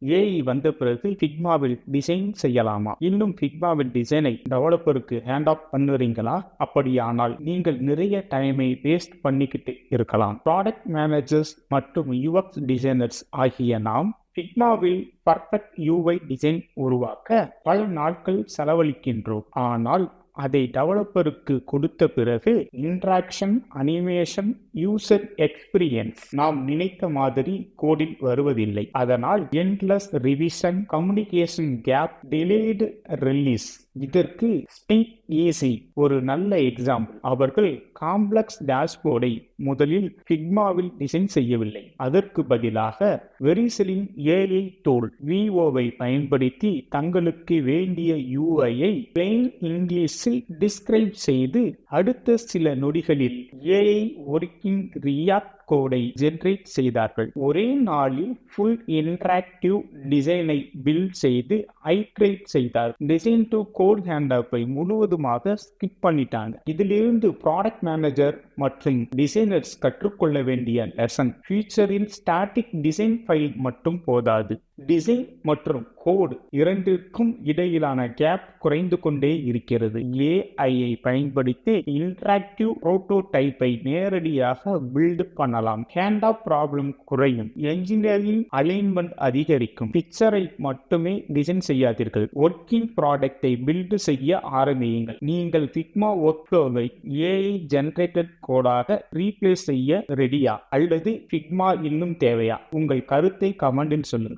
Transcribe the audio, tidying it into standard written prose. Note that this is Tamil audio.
ஏஐ வந்த பிறகு ஃபிக்மாவில் டிசைன் செய்யலாமா? இன்னும் ஃபிக்மாவில் டிசைனை டெவலப்பருக்கு ஹேண்ட் ஆஃப் பண்ணுறீங்களா? அப்படியானால் நீங்கள் நிறைய டைமை வேஸ்ட் பண்ணிக்கிட்டு இருக்கலாம். ப்ராடக்ட் மேனேஜர்ஸ் மற்றும் யூஎக்ஸ் டிசைனர்ஸ் ஆகிய நாம் ஃபிக்மாவில் பர்ஃபெக்ட் யூஐ டிசைன் உருவாக்க பல நாட்கள் செலவழிக்கின்றோம். ஆனால் அதை டெவலப்பருக்கு கொடுத்த பிறகு இன்ட்ராக்ஷன், அனிமேஷன், யூசர் எக்ஸ்பீரியன்ஸ் நாம் நினைத்த மாதிரி கோடில் வருவதில்லை. அதனால் endless revision, communication gap, delayed release. இதற்கு ஸ்பீக் ஈஸி ஒரு நல்ல எக்ஸாம்பிள். அவர்கள் காம்ப்ளெக்ஸ் டேஷ்போர்டை முதலில் ஃபிக்மாவில் டிசைன் செய்யவில்லை. அதற்கு பதிலாக வெரிசலின் ஏஐ டூல் விஓவை பயன்படுத்தி தங்களுக்கு வேண்டிய யூஐயை பிளெயின் இங்கிலீஷில் டிஸ்கிரைப் செய்து அடுத்த சில நொடிகளில் ஏஐ ஒர்க்கிங் ரியாக்ட் கோடை ஜெனரேட் செய்தார்கள். ஒரே நாளில் ஃபுல் இன்டராக்டிவ் டிசைனை பில்ட் செய்து ஐட்ரேட் செய்தார். டிசைன் டு கோட் ஹேண்டப்பை முழுவதுமாக ஸ்கிப் பண்ணிட்டாங்க. இதிலிருந்து ப்ராடக்ட் மேனேஜர் மற்றும் டிசைனர்ஸ் கற்றுக்கொள்ள வேண்டிய லெசன்: ஃபியூச்சரில் ஸ்டாட்டிக் டிசைன் ஃபைல் மட்டும் போதாது. டிசைன் மற்றும் கோட் இரண்டிற்கும் இடையிலான கேப் குறைந்து கொண்டே இருக்கிறது. ஏஐயை பயன்படுத்தி இன்டராக்டிவ் புரோட்டோடைப்பை நேரடியாக பில்ட் பண்ணலாம். ஹேண்ட் ஆஃப் ப்ராப்ளம் குறையும். என்ஜினியரிங் அலைன்மெண்ட் அதிகரிக்கும். பிக்சரை மட்டுமே டிசைன் செய்யாதீர்கள், ஒர்க்கிங் ப்ராடக்டை பில்ட் செய்ய ஆரம்பியுங்கள். நீங்கள் ஃபிக்மா ஒர்க் ஃப்ளோவை ஏஐ ஜெனரேட்டட் கோடாக ரீப்ளேஸ் செய்ய ரெடியா அல்லது ஃபிக்மா இன்னும் தேவையா? உங்கள் கருத்தை கமெண்டில் சொல்லுங்கள்.